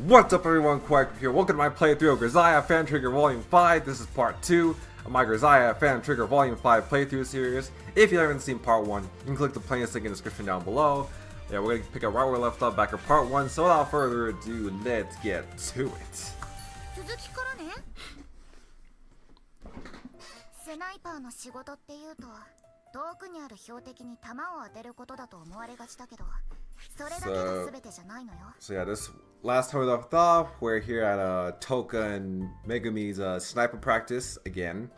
What's up everyone, Quack here. Welcome to my playthrough of Grisaia Fan Trigger Volume 5. This is part 2 of my Grisaia Fan Trigger Volume 5 playthrough series. If you haven't seen part 1, you can click the playlist link in the description down below. Yeah, we're going to pick up right where we left off back at part 1, so without further ado, let's get to it. スナイパーの仕事っていうと遠くにある標的に弾を当てることだと思われがちだけどそれだけが全てじゃないのよ So yeah, this last time we left off, we're here at Toka and Megumi's sniper practice again.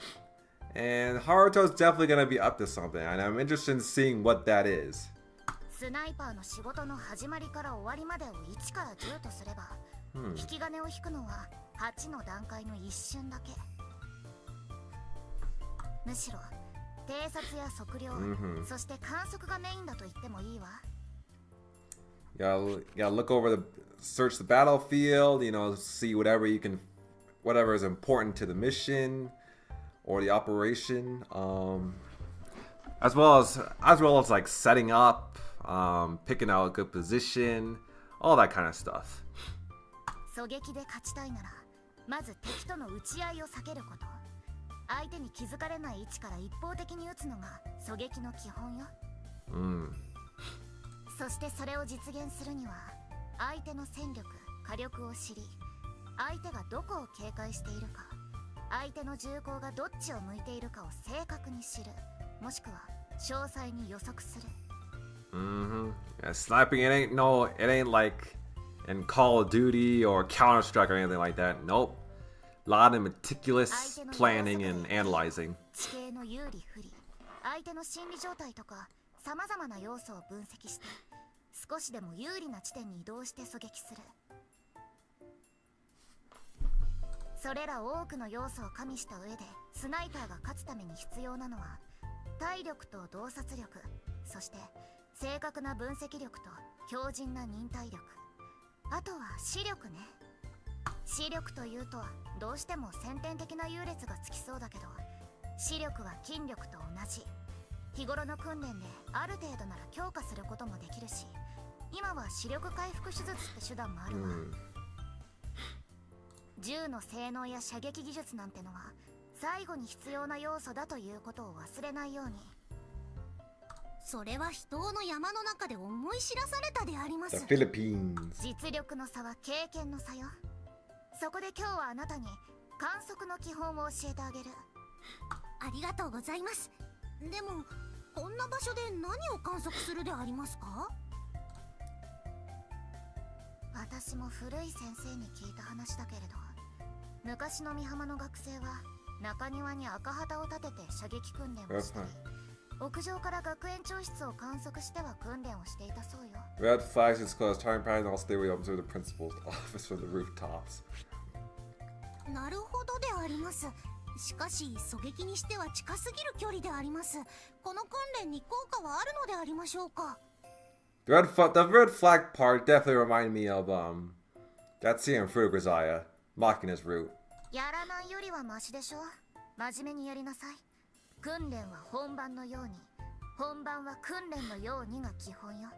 And Haruto's definitely gonna be up to something, and I'm interested in seeing what that is. スナイパーの仕事の始まりから終わりまでを1から10とすれば、引き金を引くのは8の段階の一瞬だけむしろ偵察や測量、そして観測がメインだと言ってもいいわ You gotta look over search the battlefield, you know, see whatever is important to the mission or the operation, as well as like setting up, picking out a good position, all that kind of stuff. 狙撃で勝ちたいならまず敵との撃ち合いを避けること相手に気づかれない位置から一方的に撃つのが狙撃の基本よ、そしてそれを実現するには相手の戦力、火力を知り相手がどこを警戒しているか相手の銃口がどっちを向いているかを正確に知るもしくは詳細に予測する Yeah, sniping, it ain't like in Call of Duty or Counter-Strike or anything like that. Nope. A lot of meticulous planning and analyzing. 地形の有利不利相手の心理状態とか様々な要素を分析して少しでも有利な地点に移動して狙撃するそれら多くの要素を加味した上でスナイパーが勝つために必要なのは体力と洞察力そして正確な分析力と強靭な忍耐力あとは視力ね視力というとどうしても先天的な優劣がつきそうだけど視力は筋力と同じ日頃の訓練である程度なら強化することもできるし今は視力回復手術って手段もあるわ、銃の性能や射撃技術なんてのは最後に必要な要素だということを忘れないようにそれは人の山の中で思い知らされたであります The Philippines. 実力の差は経験の差よそこで今日はあなたに観測の基本を教えてあげるありがとうございますでもこんな場所で何を観測するでありますか私も古い先生に聞いた話だけれど昔の美浜の学生は中庭に赤旗を立てて射撃訓練をしたり屋上から学園長室を観測しては訓練をしていたそうよ Red flags is closed. Time pattern also they will observe the principal's office from the rooftops. なるほどでありますしかし狙撃にしては近すぎる距離でありますこの訓練に効果はあるのでありましょうか The red flag part definitely reminded me of that scene in Fruit Grisaia, Makina's route. やらないよりはマシでしょ真面目にやりなさい訓練は本番のように本番は訓練のようにが基本よ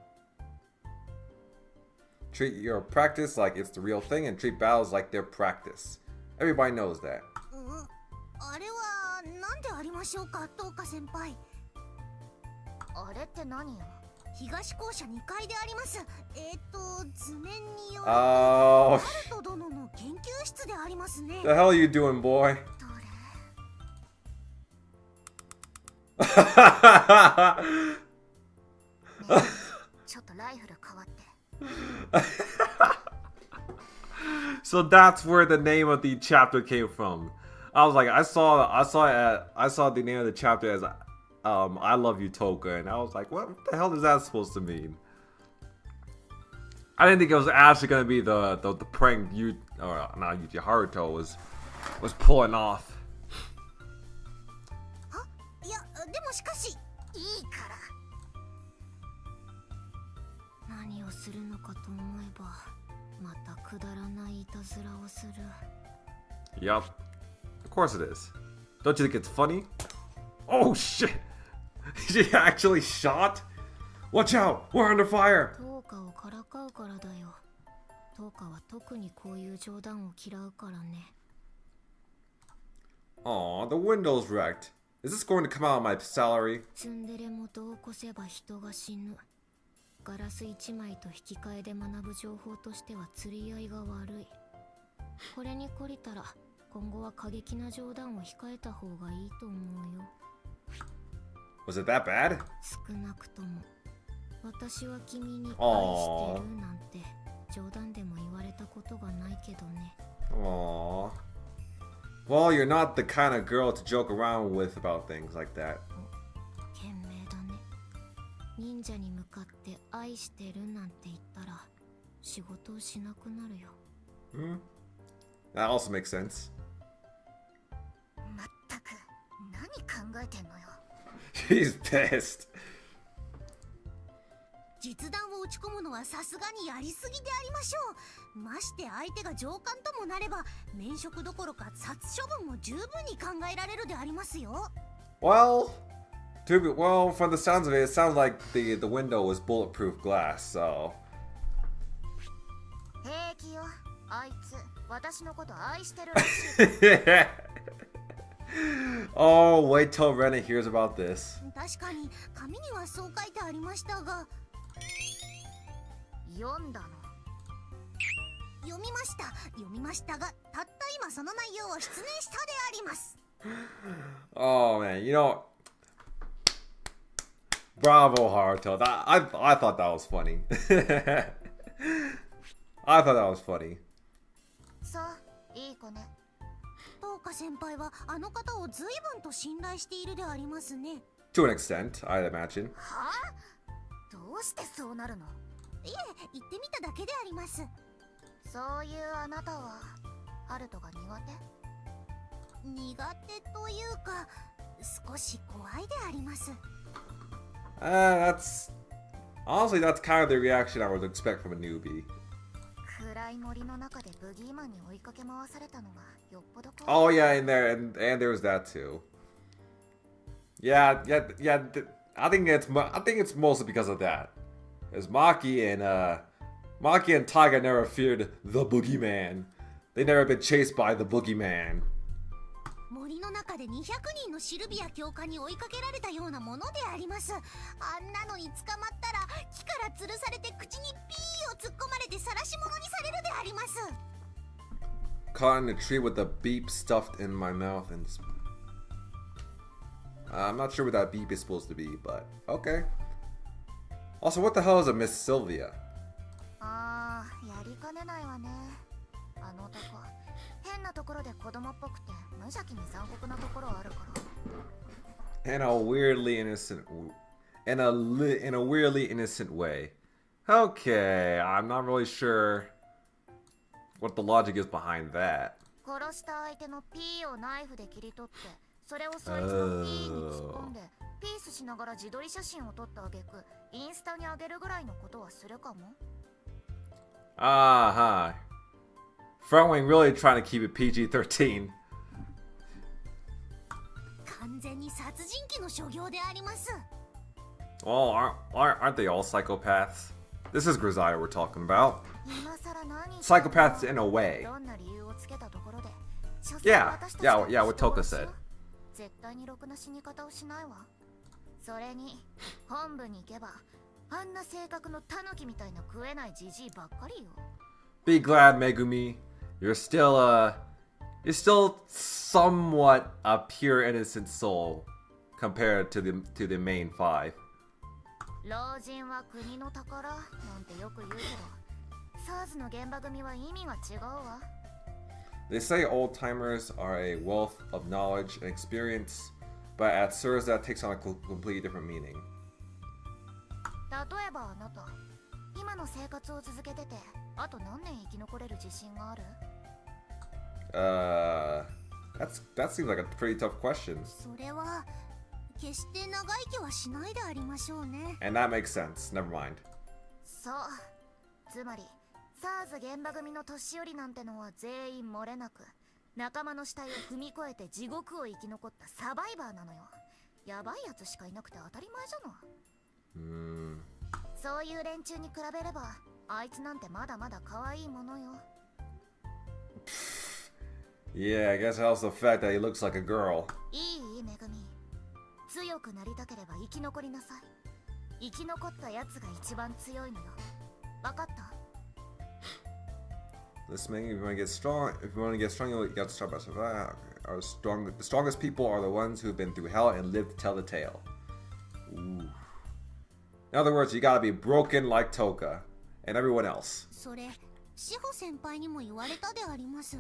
Treat your practice like it's the real thing and treat battles like their practice. Everybody knows that. あれは何でありましょうか東花先輩あれって何よ東校舎2階であります図面によるハルト殿の研究室でありますね The hell are you doing, boy? ちょっとライフル変わって So that's where the name of the chapter came from. I was like, I saw the name of the chapter as I Love You Toka, and I was like, what the hell is that supposed to mean? I didn't think it was actually gonna be the prank Haruto was pulling off. いやでもしかしいいから何をするのかと思えばまたくだらないいたずらをする Yup. Of course it is. Don't you think it's funny? Oh shit! She actually shot? Watch out! We're under fire! 10日をからかうからだよ10かは特にこういう冗談を嫌うからね。Aw, the window's wrecked. Is this going to come out of my salary? ツンデレも度を越せば人が死ぬ。ガラス1枚と引き換えで学ぶ情報としては釣り合いが悪い。これに懲りたら今後は過激な冗談を控えた方がいいと思うよ。Was it that bad? 少なくとも私は君に愛してるなんて冗談でも言われたことがないけどね。Aww. Well, you're not the kind of girl to joke around with about things like that. 賢明だね。忍者に向かって愛してるなんて言ったら仕事をしなくなるよ。That also makes sense. まったく何考えてんのよ。She's pissed. 実弾を撃ち込むのはさすがにやりすぎでありましょう。まして相手が上官ともなれば免職どころか殺処分も十分に考えられるでありますよ。Well, from the sounds of it, it sounds like the window was bulletproof glass, so. 平気よ。あいつ私のこと愛してるらしい。Oh, wait till Renna hears about this. 確かに紙にはそう書いてありましたが。読んだの。読みましたが、たった今その内容を失念したであります。Oh man, bravo Haruto. I thought that was funny. I thought that was funny. さあ、いい子ね。東花先輩はあの方を随分と信頼しているでありますね。To an extent, I'd imagine. はあ？どうしてそうなるの？いえ、言ってみただけであります。そういうあなたはハルトが苦手というか少し怖いであります。Honestly, that's kind of the reaction I would expect from a newbie. 暗い森の中でブギーマンに追いかけ回されたのがよっぽど怖い。Oh yeah, and there was that too. Yeah. I think it's mostly because of that. As Maki and Taiga never feared the boogeyman. They never been chased by the boogeyman. 森の中で200人のシルビア教官に追いかけられたようなものであります。あんなのに捕まったら木から吊るされて口にピーを突っ込まれて晒し者にされるであります。 Caught in a tree with a beep stuffed in my mouth and I'm not sure what that beep is supposed to be, but okay. Also, what the hell is a Miss Sylvia? ああ、やりかねないわね。あの男、変なところで子供っぽくて無邪気に残酷なところあるから。In a weirdly innocent way. Okay, I'm not really sure what the logic is behind that. 殺した相手のピーをナイフで切り取って、それをそいつのピーに突っ込んで、ピースしながら自撮り写真を撮った挙句、インスタに上げるぐらいのことはするかも。Hi. Frontwing really trying to keep it PG-13. 完全に殺人鬼の所業であります。 Well, aren't they all psychopaths? This is Grisaia we're talking about. 今更何 Psychopaths in a way. どんな理由をつけたところで、 Yeah, what Toka said. 絶対にろくな死に方をしないわ。それに本部に行けばあんな性格のタヌキみたいな食えないジジイばっかりよ。 Be glad, Megumi. You're still somewhat a pure innocent soul compared to the main five. 老人は国の宝なんてよく言うけど、SARS の現場組は意味が違うわ。 They say old-timers are a wealth of knowledge and experience, but at SIRS that takes on a completely different meaning. 例えばあなた、今の生活を続けてて、あと何年生き残れる自信がある？ That seems like a pretty tough question. それは決して長生きはしないでありましょうね。 And that makes sense. Never mind. そう、つまり SARS 現場組の年寄りなんてのは全員漏れなく仲間の死体を踏み越えて地獄を生き残ったサバイバーなのよ。やばいやつしかいなくて当たり前じゃない。そういう連中に比べればあいつなんてまだまだ可愛いものよ。 Yeah, I guess it helps the fact that he looks like a girl. いいめぐみ、強くなりたければ生き残りなさい。生き残ったやつが一番強いのよ。わかった？ This man, if you want to get strong, you got to start by surviving. The strongest people are the ones who've been through hell and lived to tell the tale. Ooh. In other words, you gotta be broken like Toka and everyone else. それ志保先輩にも言われたであります。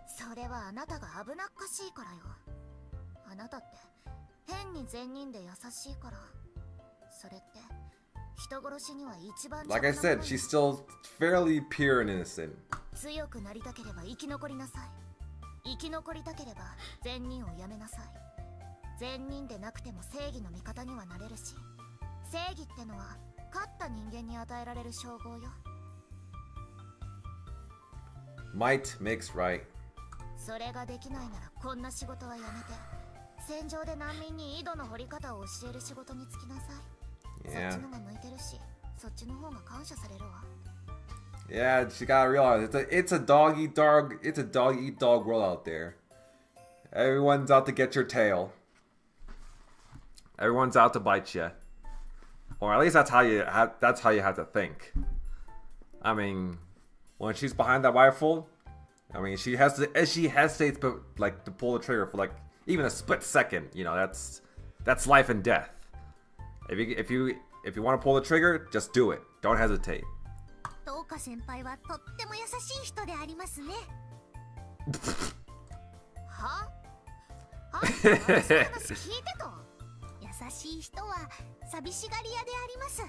それはあなたが危なっかしいからよ。あなたって変に善人で優しいから。それって人殺しには一番。 Like I said, she's still fairly pure and innocent. 強くなりたければ生き残りなさい。生き残りたければ善人をやめなさい。善人でなくても正義の味方にはなれるし、正義ってのは勝った人間に与えられる称号よ。 Might makes right. それができないならこんな仕事はやめて、戦場で難民に井戸の掘り方を教える仕事に就きなさい。 Yeah. そっちのが向いてるし、そっちの方が感謝されるわ。 Yeah, she gotta realize it's a dog eat dog world out there. Everyone's out to get your tail. Everyone's out to bite you. Or at least that's how you have to think. I mean, when she's behind that rifle, I mean she hesitates but like to pull the trigger for like even a split second. You know, that's life and death. If you want to pull the trigger, just do it. Don't hesitate. トーカ先輩はとっても優しい人でありますね。は？あんた話聞いてた？優しい人は寂しがり屋であります。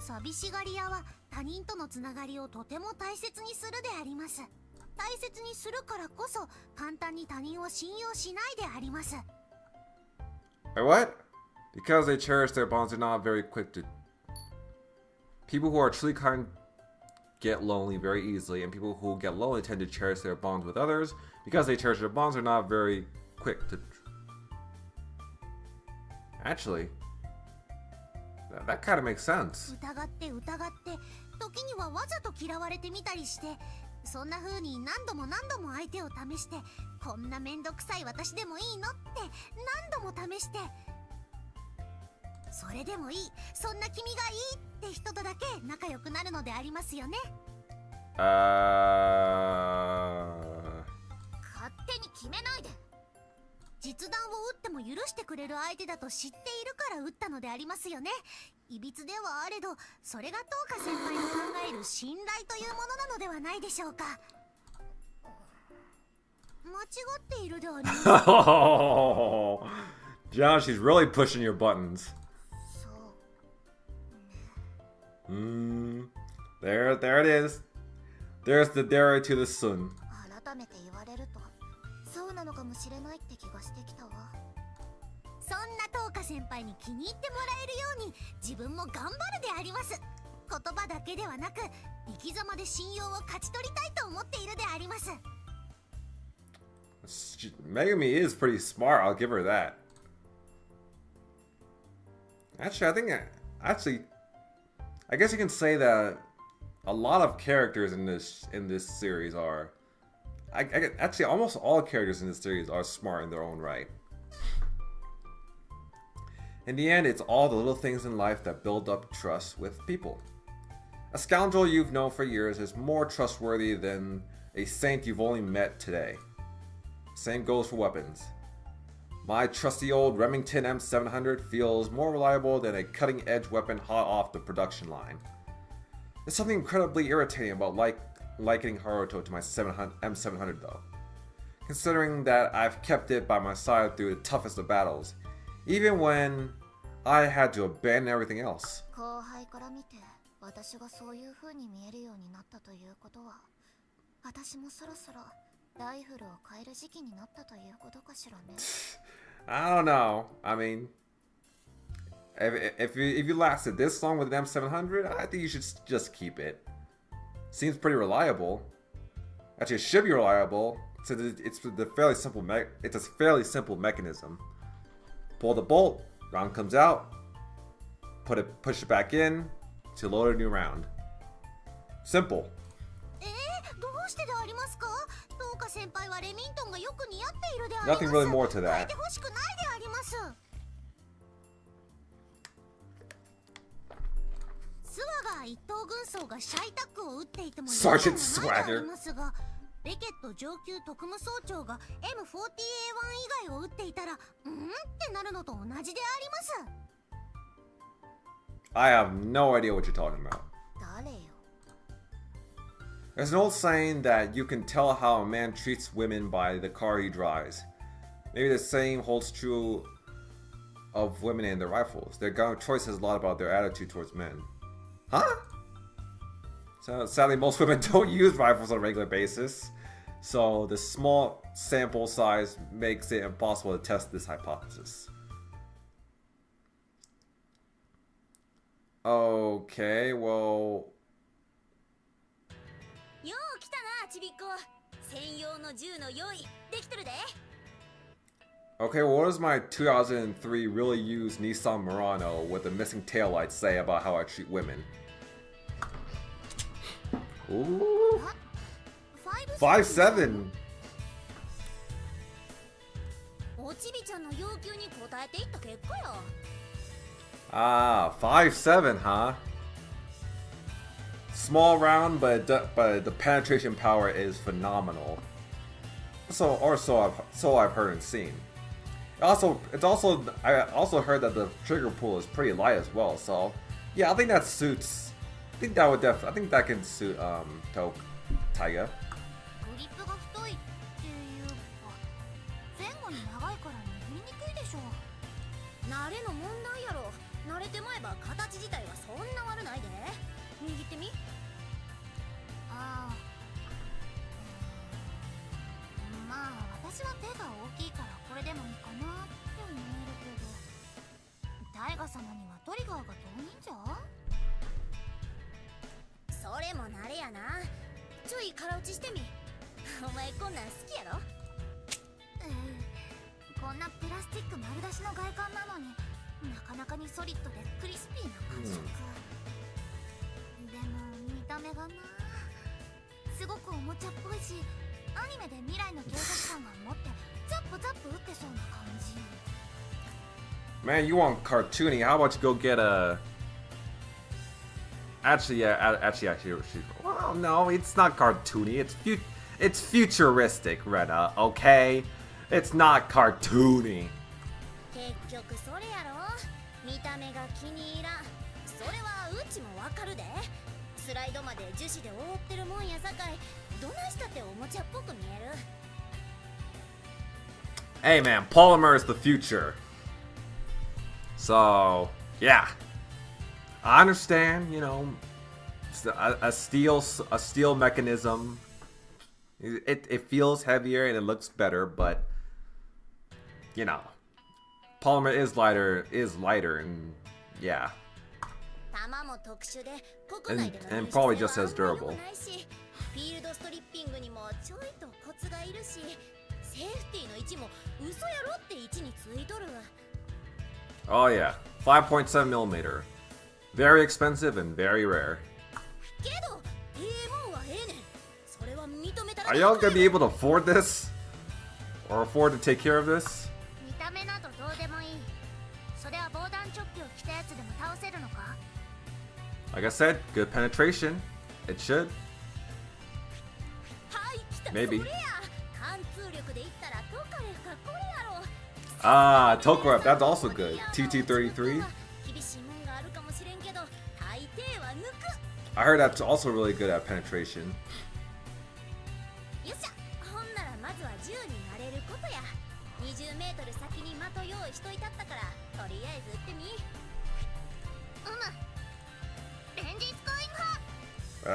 寂しがり屋は他人とのつながりをとても大切にするであります。大切にするからこそ簡単に他人を信用しないであります。What? Because they cherish their bonds, they're not very quick to. People who are truly kind get lonely very easily, and people who get lonely tend to cherish their bonds with others. Because they cherish their bonds, they're not very quick to. Actually, that kind of makes sense. 疑って時にはわざと嫌われてみたりして、そんな風に何度も相手を試して、こんなめんどくさい私でもいいのって何度も試して、それでもいい、そんな君がいいって人とだけ仲良くなるのでありますよね。勝手に決めないで。実弾を撃っても許してくれる相手だと知っているから撃ったのでありますよね。いびつではあれど、それがトーカ先輩の考える信頼というものなのではないでしょうか。間違っているであります。Oh, John, she's really pushing your buttons. There it is. There's the dare to the sun. 改めて言われるとそうなのかもしれないって気がしてきたわ。そんなトーカ先輩に気に入ってもらえるように自分も頑張るであります。言葉だけではなく生き様で信用を勝ち取りたいと思っているであります。Megumi is pretty smart, I'll give her that. I guess you can say that a lot of characters in this series are. Actually, almost all characters in this series are smart in their own right. In the end, it's all the little things in life that build up trust with people. A scoundrel you've known for years is more trustworthy than a saint you've only met today. Same goes for weapons. My trusty old Remington M700 feels more reliable than a cutting-edge weapon hot off the production line. There's something incredibly irritating about likening Haruto to my M700 though. Considering that I've kept it by my side through the toughest of battles, even when I had to abandon everything else. 後輩から見て私がそういう風に見えるようになったということは、私もそろそろライフルを変える時期になったということかしらね。I don't know. I mean, if you lasted this long with an M700, I think you should just keep it. Seems pretty reliable. Actually, it should be reliable. It's a fairly simple mechanism. Pull the bolt, round comes out. Push it back in. to load a new round. Simple. どうしてでありますか？どうか先輩はレミントンがよく似合っているであります。 Nothing really more to 変え that. てほしくないであります。スワガー一等軍曹がシャイタックを撃っていても Sergeant 違和感はないであ Swagger りますが、ベケット上級特務総長が M40A1 以外を撃っていたらってなるのと同じであります。 I have no idea what you're talking about. 誰よ。 There's an old saying that you can tell how a man treats women by the car he drives. Maybe the same holds true of women and their rifles. Their gun of choice says a lot about their attitude towards men. Huh? So sadly, most women don't use rifles on a regular basis, so the small sample size makes it impossible to test this hypothesis. Okay, well... よう来たなちびっこ。専用の銃の用意できてるで。 Okay, well, what does my 2003 really used Nissan Murano with a missing taillight say about how I treat women? Ooh. 5'7". おちびちゃんの要求に応えていった結果よ。 Ah, 5'7", huh? Small round, but the penetration power is phenomenal. So I've heard and seen. I also heard that the trigger pull is pretty light as well. So yeah, I think that suits. I think that can suit Taiga. グリップが太いっていうか、前後に長いから握りにくいでしょ。慣れの問題やろ。慣れてまえば形自体はそんな悪ないで。握ってみ。ああ、まあ私は手が大きいからこれでもいいかなって思えるけど、タイガ様にはトリガーが遠いんじゃ？それも慣れやな。ちょい空打ちしてみ。お前こんなん好きやろ？こんなプラスチック丸出しの外観なのになかなかにソリッドでクリスピーな感触、でも見た目がなすごくおもちゃっぽいし、アニメで未来の警察官が持ってザップザップ撃ってそうな感じ。 Man, you want cartoony? How about you go get a? Actually, well, no, it's not cartoony. It's futuristic, Rena. Okay, it's not cartoony. 結局それやろ。見た目が気に入らん。それはうちもわかるで。スライドまで樹脂で覆ってるもんやさかい、どないしたっておもちゃっぽく見える。 Hey man, polymer is the future. So yeah, I understand. You know, a steel mechanism. It feels heavier and it looks better, but you know, polymer is lighter, and yeah, 弾も特殊で国内での and probably just as durable. フィールドストリッピングにもちょいとコツがいるし、セーフティーの位置も嘘やろって位置についとる。 Oh yeah, 5.7 millimeter, very expensive and very rare. けど、もんはねん。それは認めたら。 Are y'all gonna be able to afford this, or afford to take care of this? 見た目などどうでもいい。それは防弾チョッキを着たやつでも倒せるのか？ Like I said, good penetration. It should. はい、来た。 Maybe. それや。貫通力で言ったらトカレフかこれやろ。 Ah, Tokarev, that's also good. TT33. 厳しいもんがあるかもしれんけど、大抵は抜く。 I heard that's also really good at penetration. よっしゃ、ほんならまずは銃に慣れることや。20メートル先に的用意しといたったから、とりあえず撃ってみ。レンジスコインハ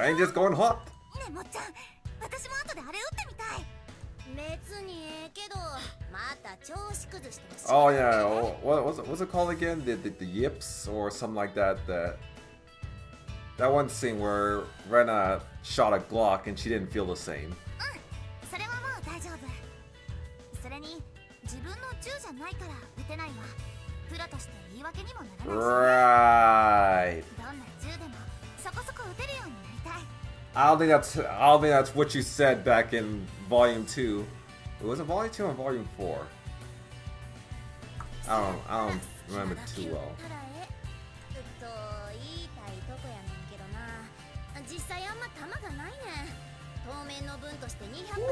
I ain't just going hot. ねえもっちゃん、私も後であれ撃ってみたい。別にええけど、また調子崩してもし Oh yeah, what's it called again? The yips or something like that. That one scene where Rena shot a Glock and she didn't feel the same. それはもう大丈夫。それに自分の銃じゃないから撃てないわ。プロとして言い訳にもならないし、 Right. どんな銃でもそこそこ撃てるようになりたい。 I don't think that's what you said back in Volume 2. Was it Volume 2 or Volume 4? I don't remember too well. 言いたいとこやねんけどな。実際あんま弾がないねん。当面の分として200発は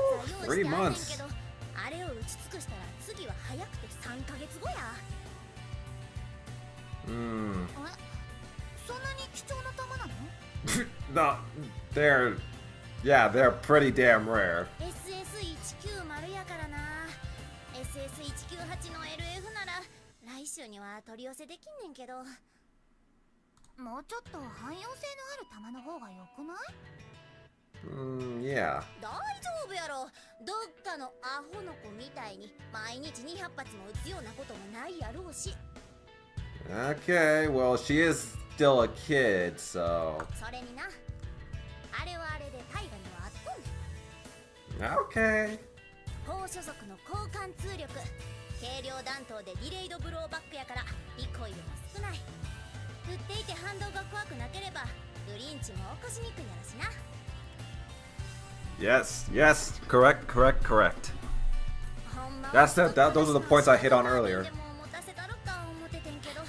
用意してあんねんけど、あれを撃ち尽くしたら次は早くて3ヶ月後や。そんなに貴重な弾なの？ No, they're pretty damn rare. SS190 やからな。SS198 の LF なら来週には取り寄せできんねんけど。もうちょっと汎用性のある弾の方が良くない？ Yeah. 大丈夫やろ。どっかのアホの子みたいに毎日200発も撃つようなこともないやろうし。Okay, well, she is still a kid, so. それにな、あれはあれで大河にはあっとんねん。 Okay. 高所属の交換通力、軽量弾頭でディレイドブローバックやからリコイルも少ない。撃っていて反動が怖くなければブリンチも起こしにくいやろしな。 Yes, correct. ほんまは Those are the points I hit on earlier. でも持たせたろか思っててんけど、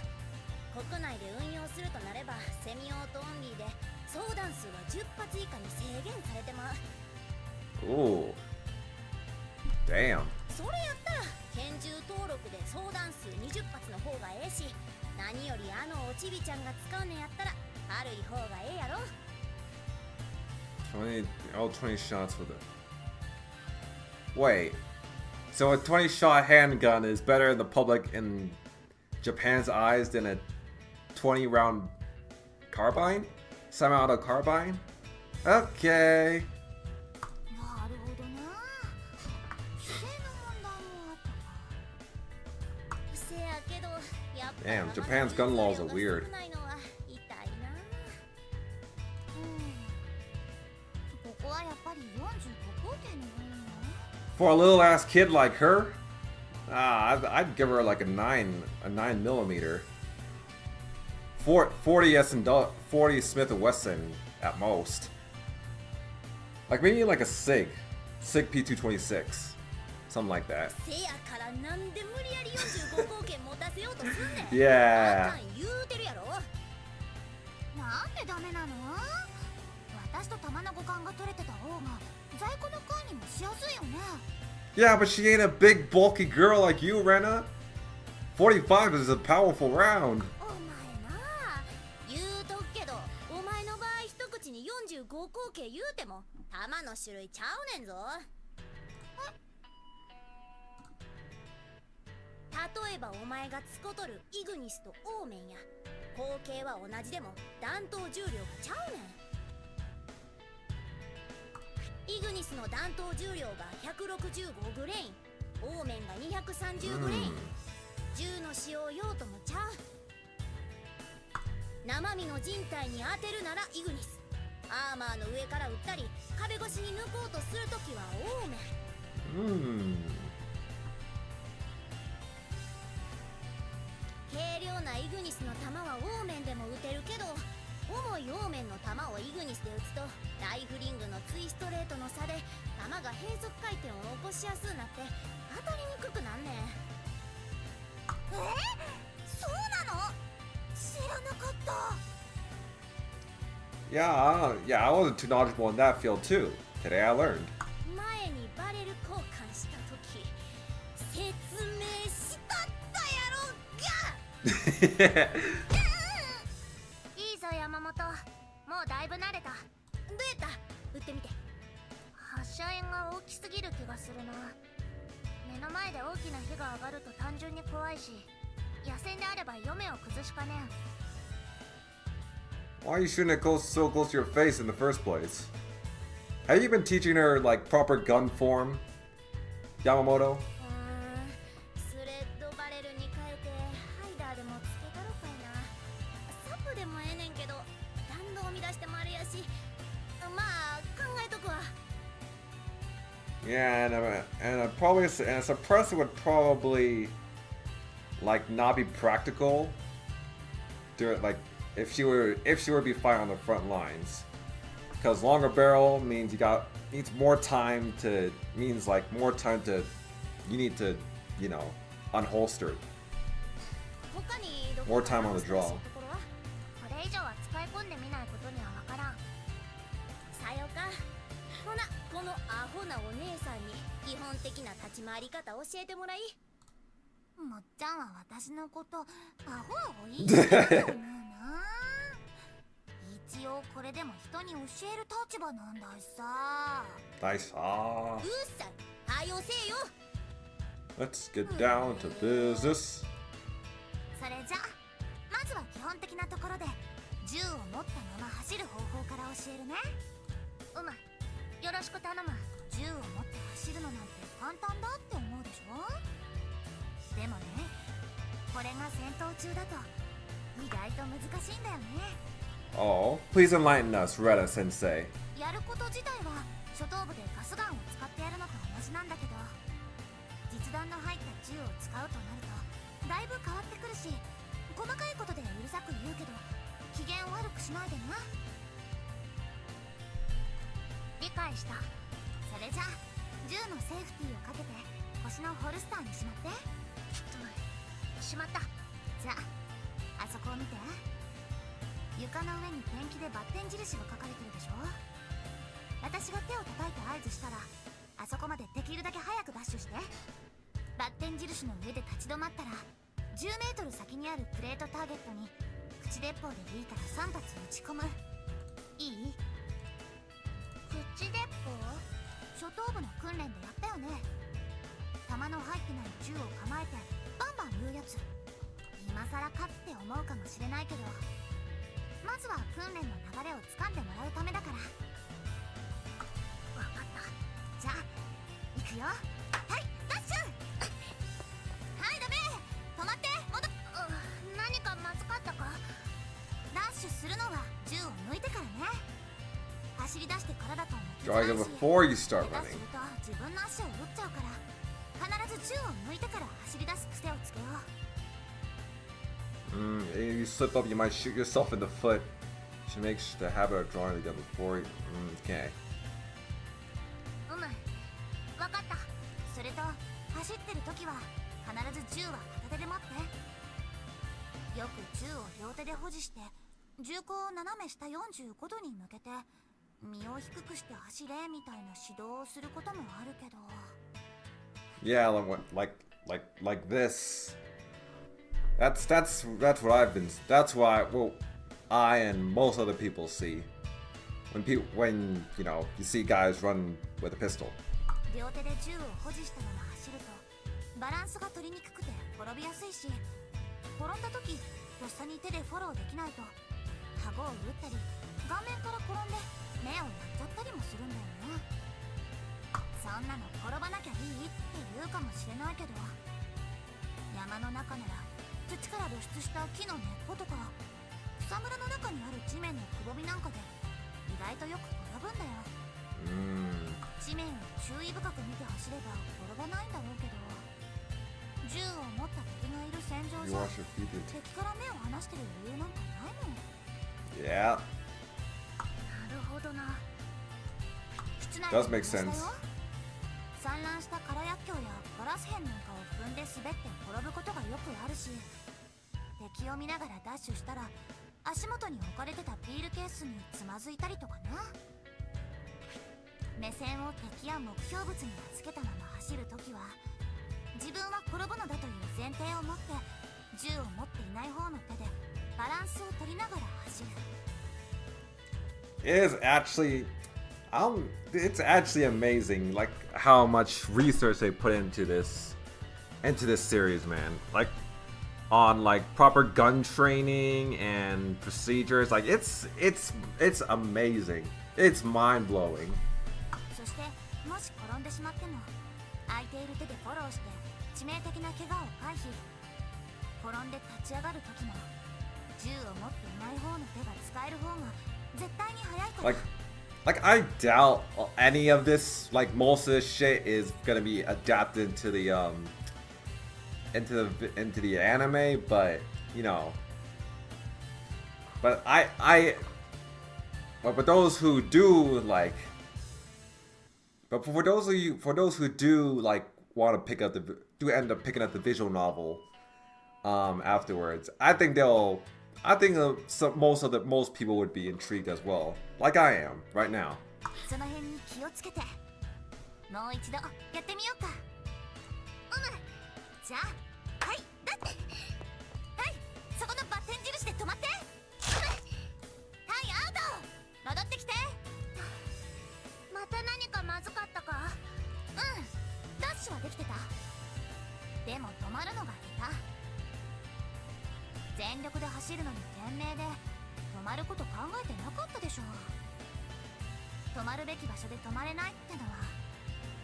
国内で運用するとなればセミオートオンリーで総弾数は10発以下に制限されてまう。 Ooh. Damn. それやったら拳銃登録で総弾数20発の方がええし、何よりあのおちびちゃんが使うねんやったら悪い方がええやろ。 20 shots with it. Wait. So a 20 shot handgun is better in the public in Japan's eyes than a 20 round carbine? Semi-auto carbine? Okay. なるほどな。規制の問題もあったか。せやけどやっぱ Damn, Japan's gun laws are weird. 少ないのは痛いな。ここはやっぱり45口径の方がいいの？ For a little ass kid like her, I'd give her like a 9 millimeter. 40 Smith & Wesson at most. Like maybe like a SIG P226, something like that. せやからなんで無理やり45口径持たせようとすんねん。 Yeah. あかん言うてるやろ。なんでダメなの？私と弾の互換が取れてた方が在庫の管理もしやすいよね。 Yeah, but she ain't a big bulky girl like you, Rena. 45 is a powerful round. お前な、言うとくけど、お前の場合一口に45口径言うても弾の種類ちゃうねんぞ。例えばお前がつことるイグニスとオーメンや口径は同じでも弾頭重量がちゃうねん。イグニスの弾頭重量が165グレイン、オーメンが230グレイン。銃の使用用途もちゃう。生身の人体に当てるならイグニス、アーマーの上から撃ったり壁越しに抜こうとするときはオーメン。軽量なイグニスの弾はオーメンでも撃てるけど、重いオーメンの弾をイグニスで撃つとライフリングのツイストレートの差で弾が変速回転を起こしやすくなって当たりにくくなんねん。そうなの？知らなかった。 Yeah, I wasn't too knowledgeable in that field too. Today I learned. 前にバレル交換したとき説明したったやろが。いいぞ山本、もうだいぶ慣れた。どうやった？撃ってみて。発射円が大きすぎる気がするな。目の前で大きな火が上がると単純に怖いし、野戦であれば読めを崩しかねん。 Why are you shooting it so close to your face in the first place? Have you been teaching her like proper gun form, Yamamoto? スレッドバレルに変えてハイダーでもつけたろかいな。サプでもええねんけど弾道を乱してもあれやし、まあ考えとくわ。 Yeah, and a suppressor would probably like not be practical. Do it like if she were to be fighting on the front lines, because longer barrel means needs more time to you need to unholster it. More time on the draw. これ以上は使い込んでみないことにはわからん。さよか。ほな、このアホなお姉さんに基本的な立ち回り方教えてもらい。もっちゃんは私のことアホアホいいと思うな。一応これでも人に教える立場なんだしさ。大さ。うっさい、はよせよ。Let's get down to business. それじゃまずは基本的なところで銃を持ったまま走る方法から教えるね。うまい、よろしく頼む。銃を持って走るのなんて簡単だって思うでしょ。でもね、これが戦闘中だと意外と難しいんだよね。Oh, please enlighten us, Retta Sensei. やること自体は初頭部でガスガンを使ってやるのと同じなんだけど、実弾の入った銃を使うとなるとだいぶ変わってくるし、細かいことでうるさく言うけど機嫌悪くしないでな。理解した。それじゃあ銃のセーフティーをかけて腰のホルスターにしまって。しまった。じゃああそこを見て。床の上にペンキでバッテン印が書かれてるでしょ。私が手を叩いて合図したらあそこまでできるだけ早くダッシュして。バッテン印の上で立ち止まったら10メートル先にあるプレートターゲットに口鉄砲でいいから3発撃ち込む。いい？口鉄砲？初頭部の訓練でやったよね。弾の入ってない銃を構えてバンバン言うやつ。今さらかって思うかもしれないけど、まずは訓練の流れをつかんでもらうためだから。わかった。じゃあ行くよ。はい、ダッシュ。はい、ダメ。止まって。何かまずかったか。ダッシュするのは銃を抜いてからね。走り出してからだと思う。 Drag it before you start 下 running. 手すると自分の足を打っちゃうから、必ず銃を抜いてから走り出す癖をつけよう。If you slip up, you might shoot yourself in the foot. Should make the habit of drawing again before you. Okay. うむ、わかった。それと走ってる時は必ず銃は片手で持って。よく銃を両手で保持して銃口を斜め下45度に向けて身を低くして走れみたいな指導をすることもあるけど。 Yeah, like this. That's what I've been. That's why. Well, I and most other people see when you see guys run with a pistol. 両手で銃を保持したまま走るとバランスが取りにくくて転びやすいし、転んだ時とっさに手でフォローできないと顎を打ったり顔面から転んで目をやっちゃったりもするんだよね。そんなの転ばなきゃいいって言うかもしれないけど、山の中なら土から露出した木の根っことか草むらの中にある地面のくぼみなんかで意外とよく転ぶんだよ。地面を注意深く見て走れば転ばないんだろうけど、銃を持った敵がいる戦場じゃ敵から目を離してる理由なんかないもん。Yeah. なるほどな。室内 Does make sense. 散乱した空薬莢やガラス片なんかを踏んで滑って転ぶことがよくあるし、敵を見ながらダッシュしたら足元に置かれてたビールケースにつまずいたりとかな。目線を敵や目標物に預けたまま走るときは自分は転ぶのだという前提を持って銃を持っていない方の手でバランスを取りながら走る。It is actually, it's actually amazing, like how much research they put into this series, man. Like on like proper gun training and procedures. Like it's amazing. It's mind blowing. そしてもし転んでしまっても空いている手でフォローして致命的な怪我を回避。転んで立ち上がる時も銃を持っていない方の手が使える方が絶対に早いから。Like I doubt any of this, like most of this shit is gonna be adapted to the into the anime, but But but for those who do like, but for those who do like want to pick up end up picking up the visual novel, afterwards, I think most people would be intrigued as well, like I am right now. その辺に気をつけてもう一度やってみようか。じゃあはいだってはいそこのバッテン印で止まって。はいアウト戻ってきて。また何かまずかったか？ダッシュはできてた。でも止まるのが下手。全力で走るのに懸命で止まること考えてなかったでしょ。止まるべき場所で止まれないってのは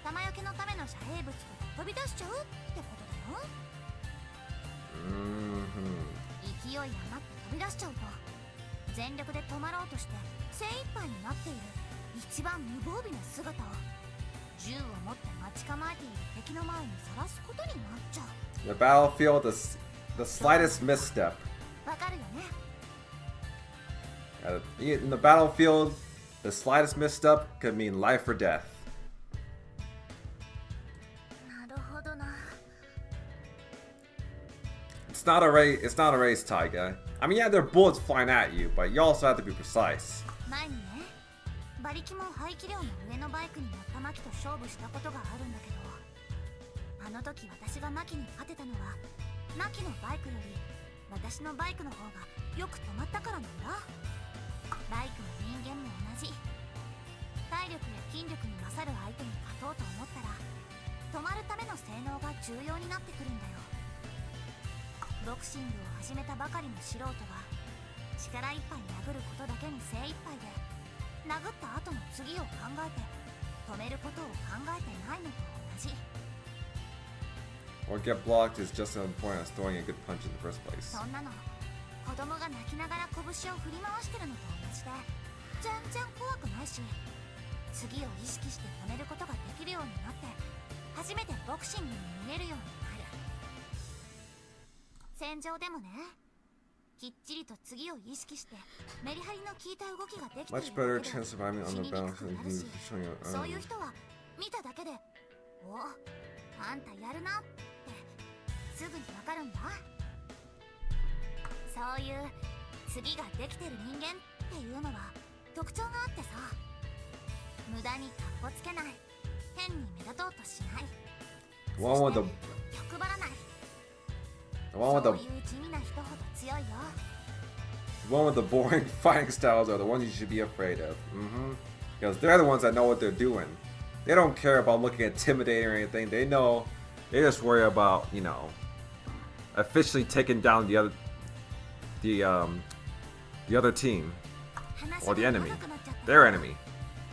弾よけのための遮蔽物から飛び出しちゃうってことだよ。勢い余って飛び出しちゃうと全力で止まろうとして精一杯になっている一番無防備な姿を銃を持って待ち構えている敵の前にさらすことになっちゃう。 The battlefield, the slightest misstep. わかるよね。In the battlefield, the slightest misstep could mean life or death. なるほどな。It's not a race, Taiga. I mean, yeah, there are bullets flying at you, but you also have to be precise. 前にね、馬力も排気量の上のバイクに乗ったマキと勝負したことがあるんだけど、あの時私がマキに勝てたのはマキのバイクより私のバイクの方がよく止まったからなんだ。バイクも人間も同じ。体力や筋力に勝る相手に勝とうと思ったら止まるための性能が重要になってくるんだよ。ボクシングを始めたばかりの素人が力いっぱい殴ることだけに精一杯で殴った後の次を考えて止めることを考えてないのと同じ。 Or get blocked is just as important as throwing a good punch in the first place. そんなの子供が泣きながら拳を振り回してるのと同じで全然怖くないし、次を意識して止めることができるようになって初めてボクシングに見えるようになる。戦場でもね、きっちりと次を意識してメリハリの効いた動きができてい Much る better だけ chance で of surviving 死 on に the にくく battlefield なる than し、 showing your そういう人は見ただけでおあんたやるなってすぐにわかるんだ。そういう次ができてる人間っていうのは特徴があってさ、無駄にカッコつけない、変に目立とうとしない、 One with the 欲張らない。 one with そう the いう地味な人ほど強いよ。 one with the boring fighting styles are the ones you should be afraid of. Because they're the ones that know what they're doing. They don't care about looking intimidating or anything. They know. They just worry about, you know, officially taking down the other team or the enemy, their enemy.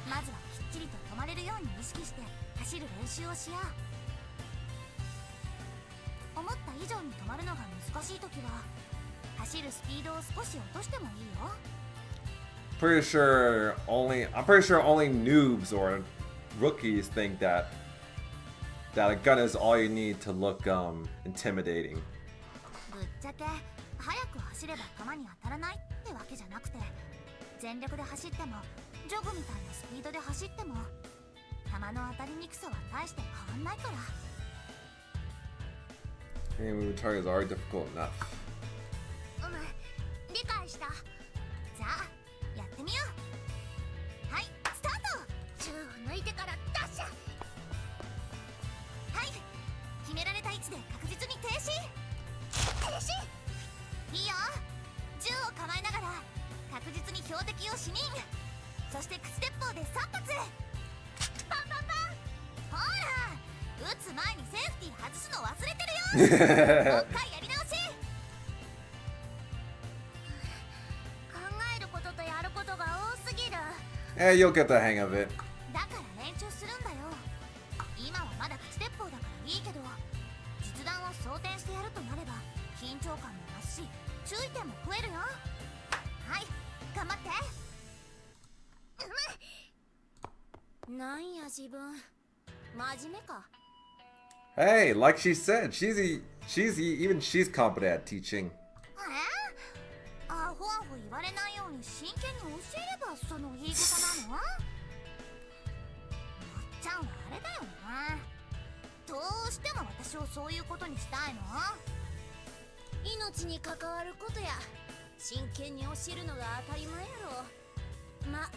まずはきっちりと止まれるように意識して走る練習をしよう。思った以上に止まるのが難しいときは走るスピードを少し落としてもいいよ。I'm pretty sure only noobs or rookies think that a gun is all you need to look intimidating. ぶっちゃけ速く走れば弾に当たらないってわけじゃなくて、全力で走ってもジョグみたいなスピードで走っても弾の当たりにくさは大して変わんないから。 Aiming targets are difficult enough. 理解した。じゃあやってみよう。はいスタート。銃を抜いてからダッシュ。はい決められた位置で確実に停止。停止。いいよ。銃を構えながら確実に標的を視認、そして口鉄砲で3発。パンパンパン。ほら撃つ前にセーフティー外すの忘れてるよ。もう一回やり直し。考えることとやることが多すぎる。 Hey, you'll get the hang of it. だから練習するんだよ。今はまだ口鉄砲だからいいけど、実弾を装填してやるとなれば緊張感も増すし注意点も増えるよ。はい頑張って。なんや自分真面目か。 Hey, like she said, she's competent at teaching. あほわほ言言われないように真剣に教えればその言い方なの？まっちゃんはあれだよな。どうしても私をそういうことにしたいの？命に関わることや真剣に教えるのが当たり前やろ。ま、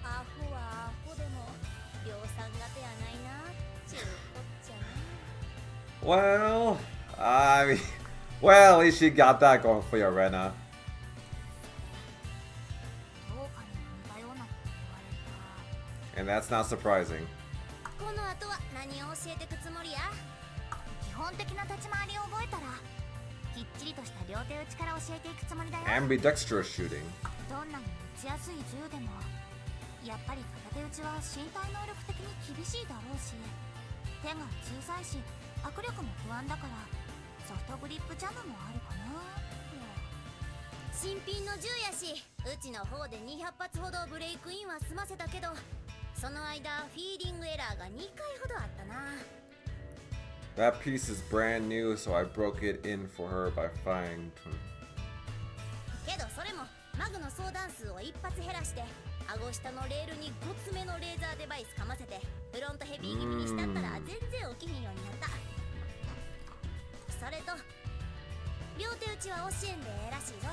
アホはアホでも量産型やないなちゅうこっちゃな。Well, I mean, well, at least you got that going for you, Rena. どうかに似たようなこと言われた。 And that's not surprising. この後は何を教えてくつもりや？基本的な立ち回りを覚えたらきっちりとした両手打ちから教えていくつもりだよ。 Ambidextrous shooting. どんなに打ちやすい銃でもやっぱり片手打ちは身体能力的に厳しいだろうし、手が小さいし握力も不安だからソフトグリップジャムもあるかな。新品の銃やし、うちの方で200発ほどブレイクインは済ませたけど、その間フィーディングエラーが2回ほどあったな。 That piece is brand new, so I broke it in for her by fine. けどそれもマグの相談数を一発減らして顎下のレールに5つ目のレーザーデバイスかませてフロントヘビー気味にしたったら全然起きひんようになった。それと両手打ちは教えんでええらしいぞ。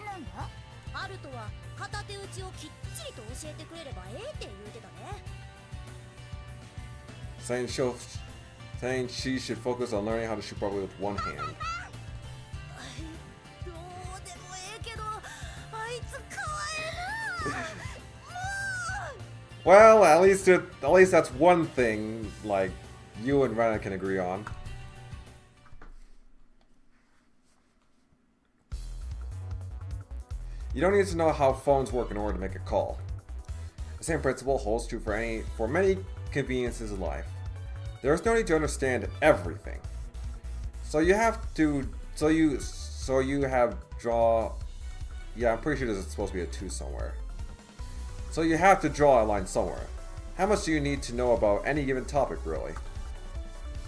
なんだ？ハルトは片手打ちをきっちりと教えてくれればええって言うてたね。Saying she should focus on learning how to shoot properly with one hand. どうでもええけどあいつかわええな。Well, at least that's one thing like you and Rena can agree on. You don't need to know how phones work in order to make a call. The same principle holds true for many conveniences in life. There is no need to understand everything. So you have draw. Yeah, I'm pretty sure there's supposed to be a 2 somewhere. So you have to draw a line somewhere. How much do you need to know about any given topic, really?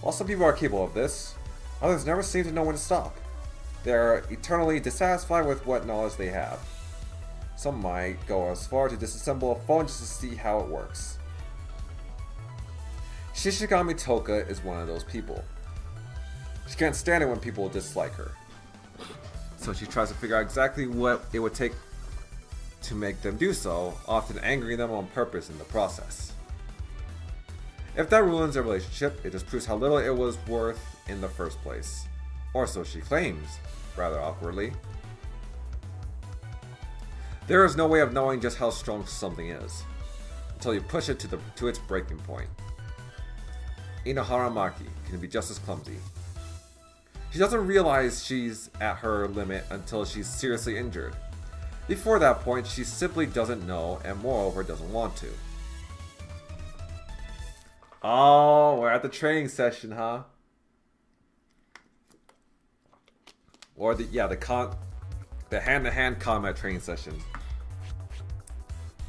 While some people are capable of this, others never seem to know when to stop. They are eternally dissatisfied with what knowledge they have. Some might go as far to disassemble a phone just to see how it works. Shishigami Toka is one of those people. She can't stand it when people dislike her. So she tries to figure out exactly what it would take to make them do so, often angering them on purpose in the process. If that ruins their relationship, it just proves how little it was worth in the first place. Or so she claims, rather awkwardly. There is no way of knowing just how strong something is, until you push it to its breaking point. Inohara Maki can be just as clumsy. She doesn't realize she's at her limit until she's seriously injured. Before that point, she simply doesn't know, and moreover doesn't want to. Oh, we're at the training session, huh? Or the hand-to-hand combat training session.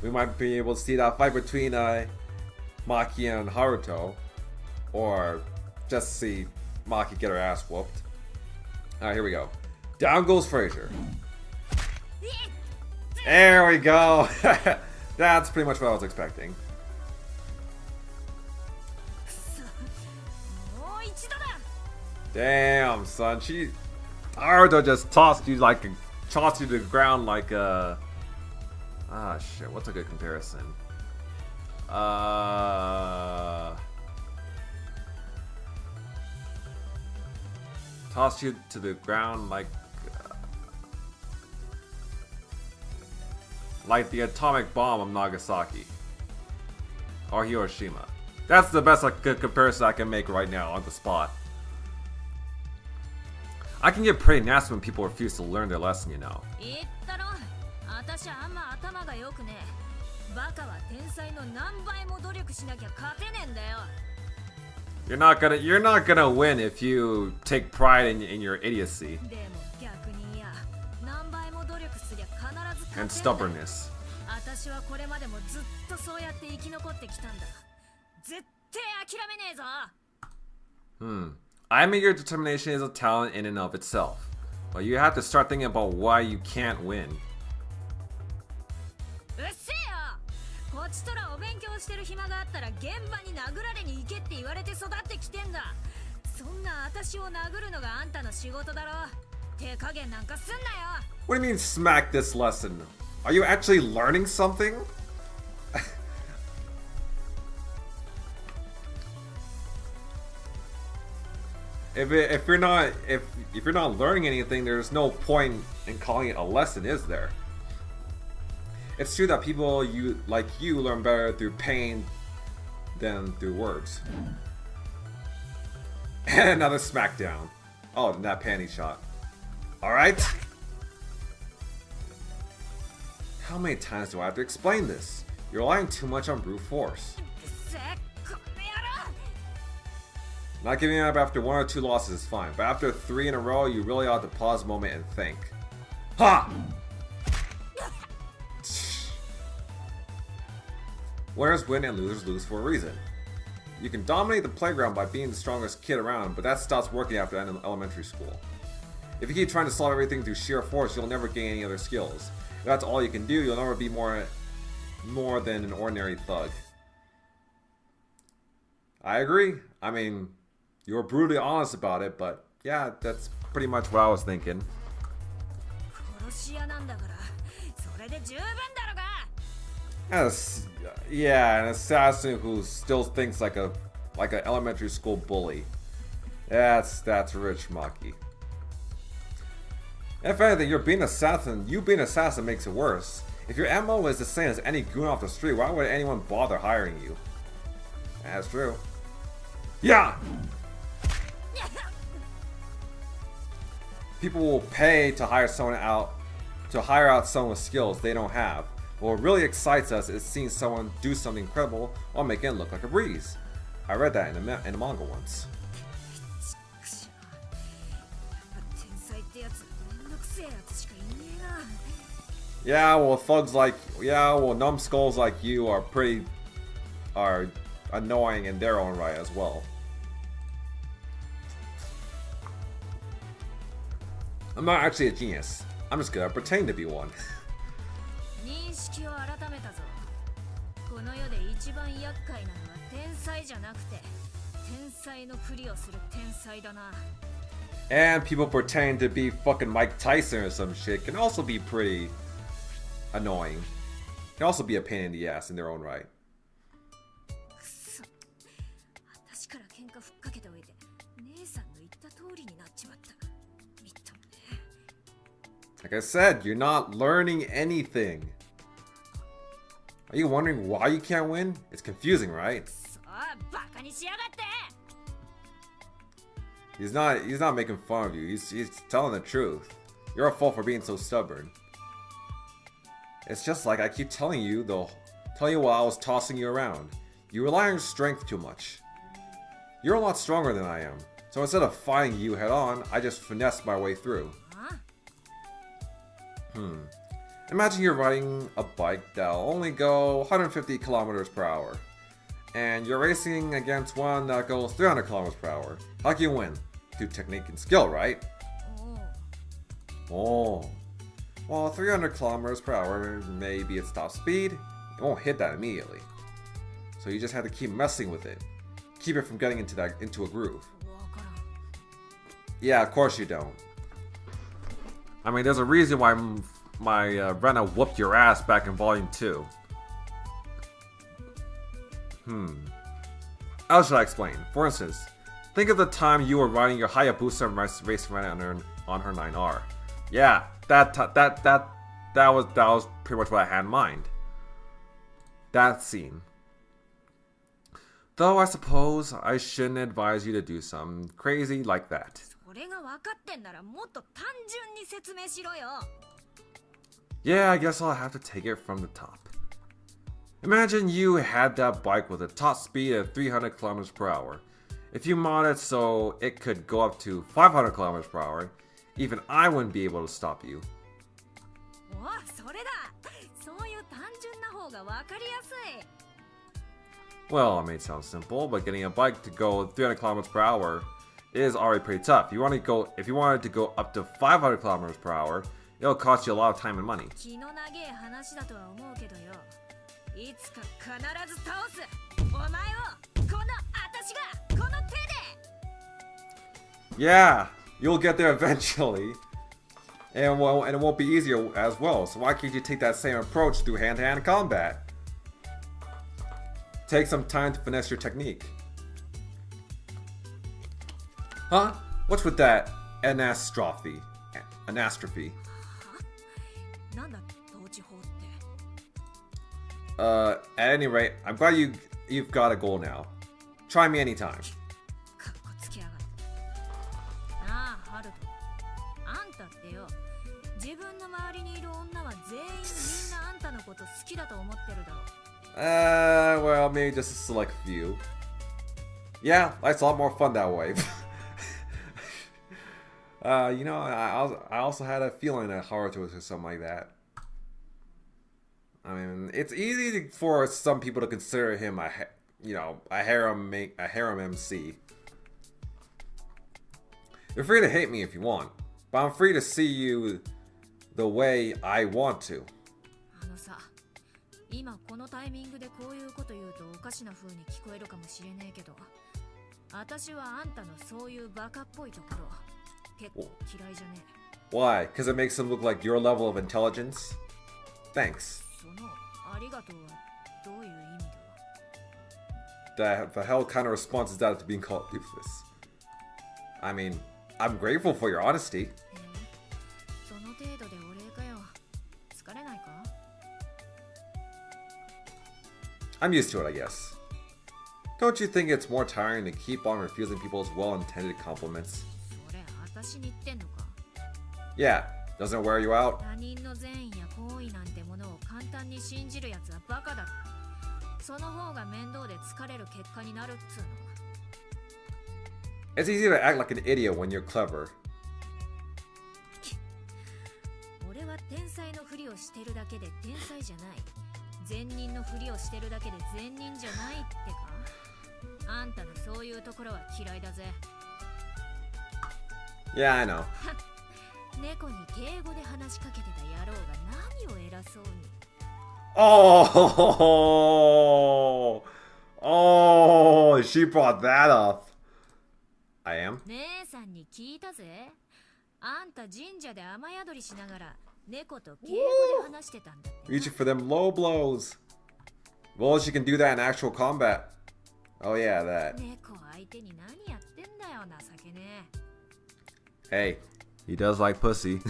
We might be able to see that fight between Maki and Haruto, or just see Maki get her ass whooped. Alright, here we go. Down goes Fraser. There we go. That's pretty much what I was expecting. Damn, son. Haruto just tossed you to the ground like a... Ah, shit. What's a good comparison? Tossed you to the ground like the atomic bomb of Nagasaki or Hiroshima. That's the best comparison I can make right now on the spot. I can get pretty nasty when people refuse to learn their lesson, you know. You're not gonna win if you take pride in your idiocy and stubbornness. I mean, your determination is a talent in and of itself. Well, you have to start thinking about why you can't win. うっせえよ。こっちとらお勉強してる暇があったら現場に殴られに行けって言われて育ってきてんだ。そんな私を殴るのがあんたの仕事だろ。手加減なんかすんなよ。What do you mean smack this lesson? Are you actually learning something? If you're not learning anything, there's no point in calling it a lesson, is there? It's true that people like you learn better through pain than through words. And another smackdown. Oh, and that panty shot. Alright. How many times do I have to explain this? You're relying too much on brute force. Not giving up after 1 or 2 losses is fine, but after 3 in a row, you really ought to pause a moment and think. Ha! Winners win and losers lose for a reason. You can dominate the playground by being the strongest kid around, but that stops working after elementary school. If you keep trying to solve everything through sheer force, you'll never gain any other skills. If that's all you can do, you'll never be more than an ordinary thug. I agree. I mean, you were brutally honest about it, but yeah, that's pretty much what I was thinking. Yeah, an assassin who still thinks like an elementary school bully. That's rich, Maki. If anything, you being an assassin makes it worse. If your MO is the same as any goon off the street, why would anyone bother hiring you? That's true. Yeah! People will pay to hire out someone with skills they don't have. What really excites us is seeing someone do something incredible while making it look like a breeze. I read that in a manga once. Yeah, well, numbskulls like you are annoying in their own right as well. I'm not actually a genius. I'm just gonna pretend to be one. 認識を改めたぞ。この世で一番厄介なのは天才じゃなくて、天才のふりをする天才だな。And people pretending to be fucking Mike Tyson or some shit can also be pretty annoying. Can also be a pain in the ass in their own right. くそ。私から喧嘩ふっかけた上で、姉さんの言った通りになっちまった。みっともね。Like I said, you're not learning anything. Are you wondering why you can't win? It's confusing, right? He's not making fun of you. He's telling the truth. You're a fool for being so stubborn. It's just like I keep telling you while I was tossing you around. You rely on your strength too much. You're a lot stronger than I am. So instead of fighting you head on, I just finessed my way through. Imagine you're riding a bike that'll only go 150 kilometers per hour. And you're racing against one that goes 300 kilometers per hour. How can you win? Through technique and skill, right? Oh. Well, 300 kilometers per hour may be its top speed. It won't hit that immediately. So you just have to keep messing with it. Keep it from getting into a groove. Yeah, of course you don't. I mean, there's a reason why my Rena whooped your ass back in Volume 2. How should I explain? For instance, think of the time you were riding your Hayabusa race Rena on her 9R. Yeah, that was pretty much what I had in mind. That scene. Though I suppose I shouldn't advise you to do something crazy like that. Yeah, I guess I'll have to take it from the top. Imagine you had that bike with a top speed of 300 kilometers per hour. If you mod it so it could go up to 500 kilometers per hour, even I wouldn't be able to stop you. Well, it may sound simple, but getting a bike to go 300 kilometers per hour is already pretty tough. If you wanted to go up to 500 kilometers per hour, it'll cost you a lot of time and money. 気の長い話だとは思うけどよ。いつか必ず倒す。お前をこの私がこの手で。Yeah, you'll get there eventually. And it won't be easier as well. So why can't you take that same approach through hand-to-hand combat? Take some time to finesse your technique. Huh? What's with that anastrophe? Anastrophe. なんだ統治法って。At any rate, I'm glad you've got a goal now. Try me anytime. かっこつけやがって。なあ、ハルト。あんたってよ、自分の周りにいる女は全員みんなあんたのこと好きだと思ってるだろ。Well, maybe just a select few. Yeah, life's a lot more fun that way. You know, I also had a feeling that Haruto was something like that. I mean, it's easy for some people to consider him a harem MC. You're free to hate me if you want, but I'm free to see you the way I want to. あのさ、今このタイミングでこういうこと言うとおかしな風に聞こえるかもしれねえけど、私はあんたのそういうバカっぽいところ結構嫌いじゃねえ。 Why? Because it makes him look like your level of intelligence? Thanks. そのありがとうはどういう意味だわ。 The hell kind of response is that to being called doofus? I mean, I'm grateful for your honesty. その程度でお礼かよ。疲れないか？ I'm used to it, I guess. Don't you think it's more tiring to keep on refusing people's well-intended compliments? それ私に言ってんのか？ Yeah, doesn't it wear you out? 他人の善意や好意なんてものを簡単に信じるやつはバカだ。その方が面倒で疲れる結果になるっつうの。 It's easy to act like an idiot when you're clever. 俺は天才のふりをしてるだけで天才じゃない。善人のふりをしてるだけで善人じゃないってか？あんたのそういうところは嫌いだぜ。 Yeah, I know. 猫に敬語で話しかけてた野郎が何を偉そうに。 Oh, she brought that up. I am? 姉さんに聞いたぜ。あんた神社で雨宿りしながら猫と敬語で話してたんだって。 Reaching for them low blows. Well, she can do that in actual combat. Oh yeah, that. 猫相手に何やってんだよ、情けねえ。 Hey, he does like pussy.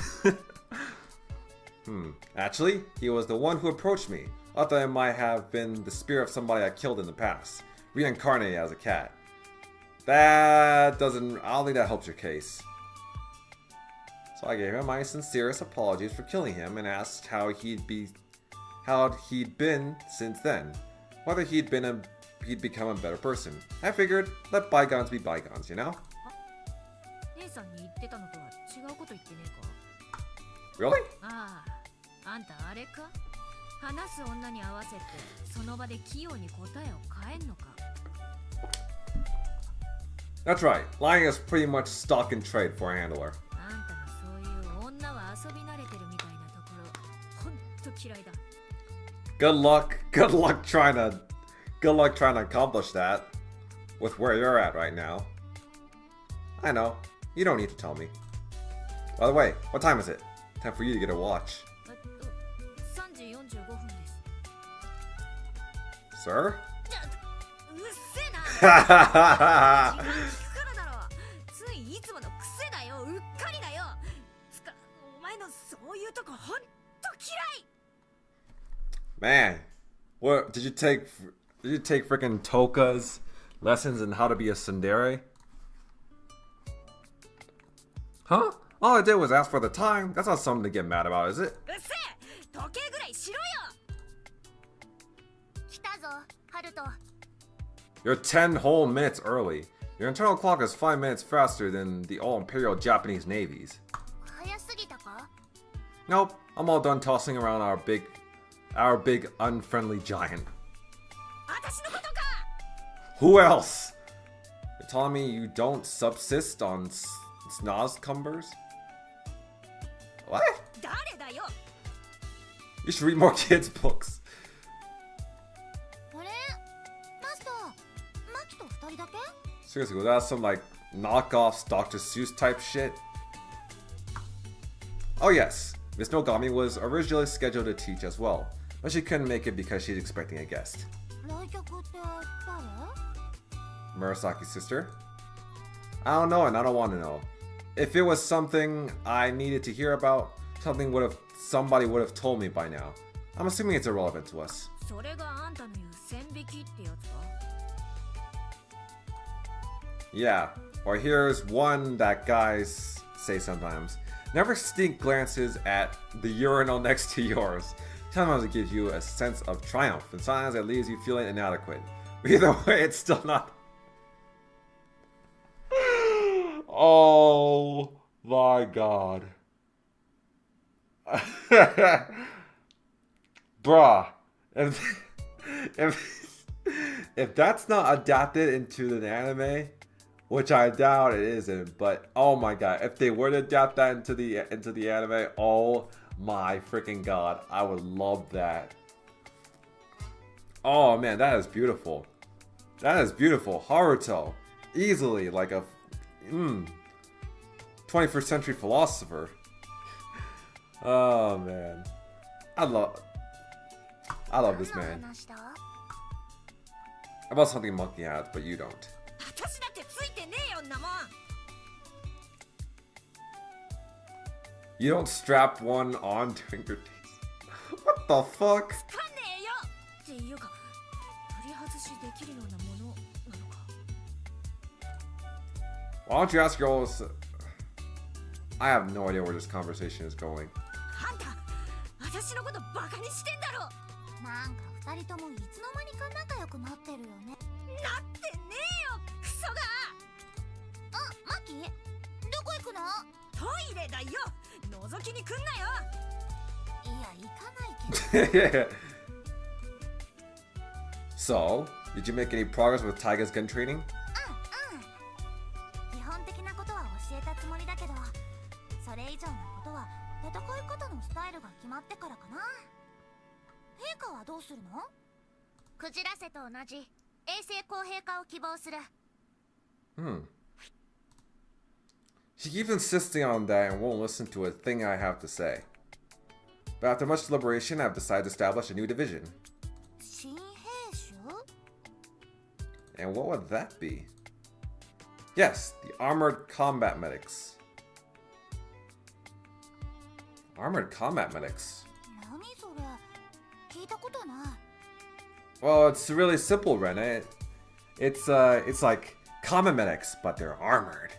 Actually, he was the one who approached me. I thought it might have been the spirit of somebody I killed in the past, reincarnated as a cat. I don't think that helps your case. So I gave him my sincerest apologies for killing him and asked how he'd been since then. Whether he'd become a better person. I figured, let bygones be bygones, you know? 姉さんに言ってたのとは違うこと言ってねえか？ Really? ああ、あんたあれか？話す女に合わせてその場で器用に答えを変えんのか？ That's right. Lying is pretty much stock in trade for a handler. あんたのそういう女は遊び慣れてるみたいなところ、ほんと嫌いだ。 Good luck trying to accomplish that with where you're at right now. I know. You don't need to tell me. By the way, what time is it? Time for you to get a watch. 3時45分です。 Sir? うっせえな。時間聞くからだろ。ついいつもの癖だよ。うっかりだよ。お前のそういうとこほんと嫌い。 Man, what did you take freaking Toka's lessons in how to be a tsundere? Huh? All I did was ask for the time. That's not something to get mad about, is it? うっせえ。時計ぐらいしろよ。来たぞ、ハルト。 You're 10 whole minutes early. Your internal clock is 5 minutes faster than the all-imperial Japanese navies. 早すぎたか？ Nope, I'm all done tossing around our big unfriendly giant. 私のことか。 Who else? telling me you don't subsist on snaz cumbers? What? 誰だよ You should read more kids' books. あれマスターマキと二人だけ Seriously, was that some like knockoff Dr. Seuss type shit? Oh yes, Miss Nogami was originally scheduled to teach as well, but she couldn't make it because she's expecting a guest. 来客って誰 Murasaki's sister? I don't know and I don't want to know. If it was something I needed to hear about, somebody would have told me by now. I'm assuming it's irrelevant to us. それがあんたの言う線引きってやつか Yeah, or here's one that guys say sometimes. Never sneak glances at the urinal next to yours. Sometimes it gives you a sense of triumph, and sometimes it leaves you feeling inadequate. Either way, it's still not... Oh my god. Bruh. If that's not adapted into an anime, which I doubt it isn't, but oh my god, if they were to adapt that into the anime, oh my freaking god, I would love that. Oh man, that is beautiful. That is beautiful. Haruto, easily like a 21st century philosopher. Oh man, I love this man. About something Monkey has, but you don't. 私だってついてねえよんなもん You don't strap one on during your days. What the fuck? つかねえよっていうか取り外しできるようなものなのか Why don't you ask girls? I have no idea where this conversation is going. あんた私のことバカにしてんだろなんか二人ともいつの間にか仲良くなってるよねなってねえよクソがあマキどこ行くのトイレだよ覗きに来んなよいや行かないけど So, did you make any progress with Taiga's gun training? 基本的なことは教えたつもりだけどそれ以上のことは戦い方のスタイルが決まってからかな陛下はどうするのクジラセと同じ衛星公平化を希望する She keeps insisting on that and won't listen to a thing I have to say. But after much deliberation, I've decided to establish a new division. 新兵種 And what would that be? Yes, the Armored Combat Medics. Armored Combat Medics. 何それ聞いたことない Well, it's really simple, Rene. It's like common medics, but they're armored.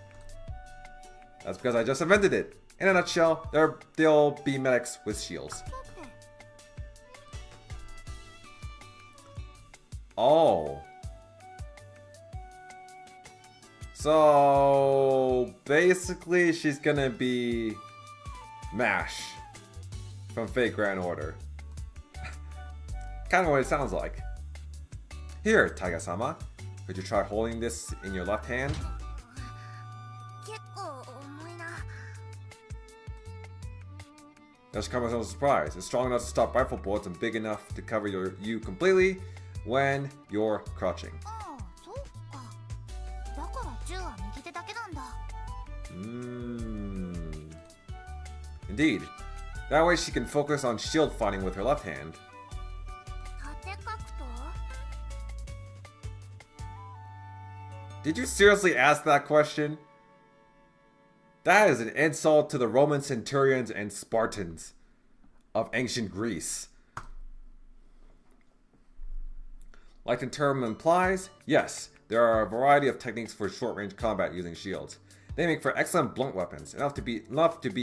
That's because I just invented it. In a nutshell, they'll be medics with shields. だって Oh. So basically, she's gonna be MASH from Fate Grand Order. Kind of what it sounds like. Here, Taiga-sama, could you try holding this in your left hand? 結構重いな That should come as no surprise. It's strong enough to stop rifle bullets and big enough to cover you completely when you're crouching. ああそうかだから銃は右手だけなんだ Indeed. That way she can focus on shield fighting with her left hand. 縦格闘 Did you seriously ask that question? That is an insult to the Roman centurions and Spartans of ancient Greece. Like the term implies, yes, there are a variety of techniques for short-range combat using shields. They make for excellent blunt weapons, enough to be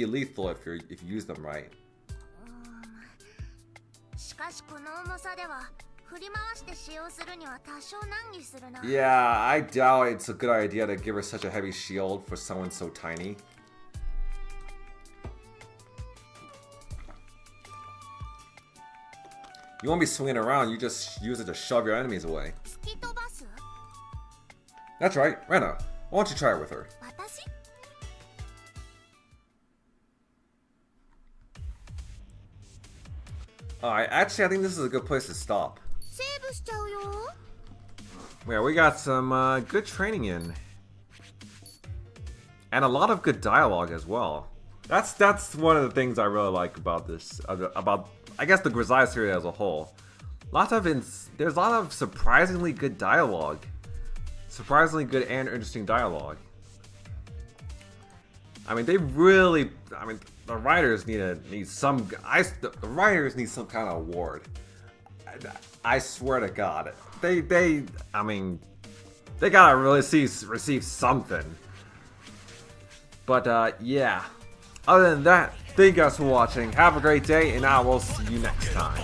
lethal if you use them right. しかしこの重さでは振り回して使用するには多少難儀するな Yeah, I doubt it's a good idea to give her such a heavy shield for someone so tiny. You won't be swinging around, you just use it to shove your enemies away. 突き飛ばす That's right, Rena. Why don't you try it with her? 私 Alright, actually, I think this is a good place to stop. セーブしちゃうよ Yeah, we got some good training in. And a lot of good dialogue as well. That's one of the things I really like about this, about, I guess, the Grisaia series as a whole. There's a lot of surprisingly good dialogue. Surprisingly good and interesting dialogue. I mean, the writers need some kind of award. I swear to God, they gotta really receive something. But yeah. Other than that, thank you guys for watching. Have a great day, and I will see you next time.